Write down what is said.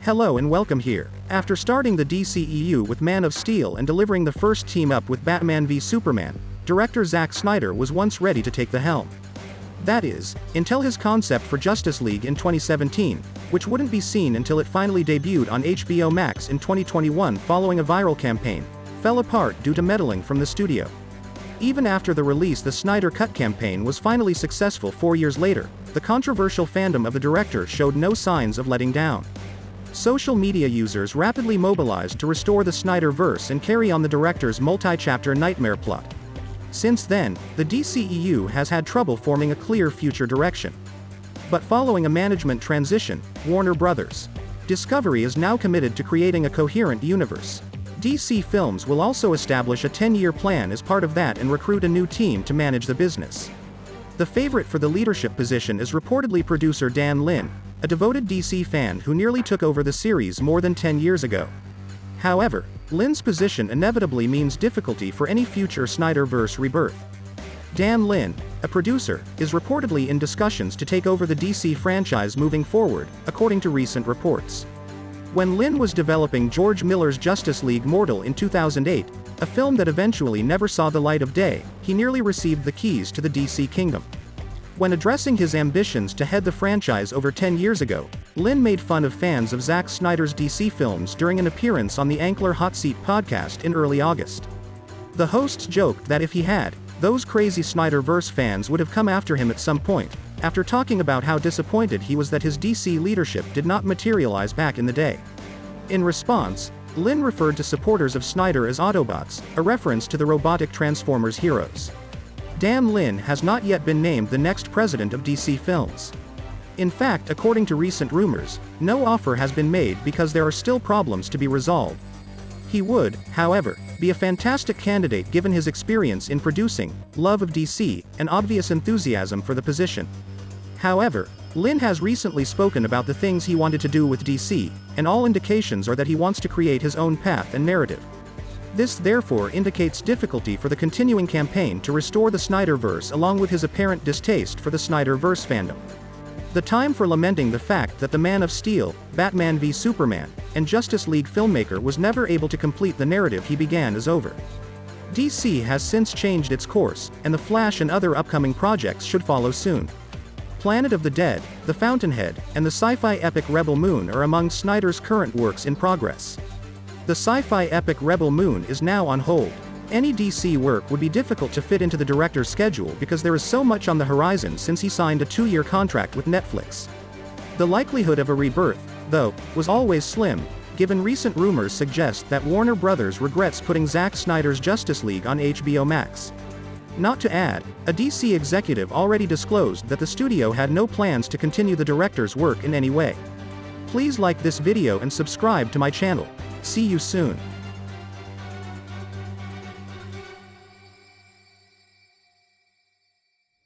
Hello and welcome here. After starting the DCEU with Man of Steel and delivering the first team-up with Batman v Superman, director Zack Snyder was once ready to take the helm. That is, until his concept for Justice League in 2017, which wouldn't be seen until it finally debuted on HBO Max in 2021 following a viral campaign, fell apart due to meddling from the studio. Even after the release, the Snyder Cut campaign was finally successful 4 years later. The controversial fandom of the director showed no signs of letting down. Social media users rapidly mobilized to restore the SnyderVerse and carry on the director's multi-chapter nightmare plot. Since then, the DCEU has had trouble forming a clear future direction. But following a management transition, Warner Bros. Discovery is now committed to creating a coherent universe. DC Films will also establish a 10-year plan as part of that and recruit a new team to manage the business. The favorite for the leadership position is reportedly producer Dan Lin, a devoted DC fan who nearly took over the series more than 10 years ago. However, Lin's position inevitably means difficulty for any future SnyderVerse rebirth. Dan Lin, a producer, is reportedly in discussions to take over the DC franchise moving forward, according to recent reports. When Lin was developing George Miller's Justice League Mortal in 2008, a film that eventually never saw the light of day, he nearly received the keys to the DC kingdom. When addressing his ambitions to head the franchise over 10 years ago, Lin made fun of fans of Zack Snyder's DC films during an appearance on the Ankler Hot Seat podcast in early August. The hosts joked that if he had, those crazy Snyderverse fans would have come after him at some point, after talking about how disappointed he was that his DC leadership did not materialize back in the day. In response, Lin referred to supporters of Snyder as Autobots, a reference to the robotic Transformers heroes. Dan Lin has not yet been named the next president of DC Films. In fact, according to recent rumors, no offer has been made because there are still problems to be resolved. He would, however, be a fantastic candidate given his experience in producing, love of DC, and obvious enthusiasm for the position. However, Lin has recently spoken about the things he wanted to do with DC, and all indications are that he wants to create his own path and narrative. This therefore indicates difficulty for the continuing campaign to restore the Snyderverse along with his apparent distaste for the Snyderverse fandom. The time for lamenting the fact that the Man of Steel, Batman v Superman, and Justice League filmmaker was never able to complete the narrative he began is over. DC has since changed its course, and The Flash and other upcoming projects should follow soon. Planet of the Dead, The Fountainhead, and the sci-fi epic Rebel Moon are among Snyder's current works in progress. The sci-fi epic Rebel Moon is now on hold. Any DC work would be difficult to fit into the director's schedule because there is so much on the horizon since he signed a 2-year contract with Netflix. The likelihood of a rebirth, though, was always slim, given recent rumors suggest that Warner Bros. Regrets putting Zack Snyder's Justice League on HBO Max. Not to add, a DC executive already disclosed that the studio had no plans to continue the director's work in any way. Please like this video and subscribe to my channel. See you soon.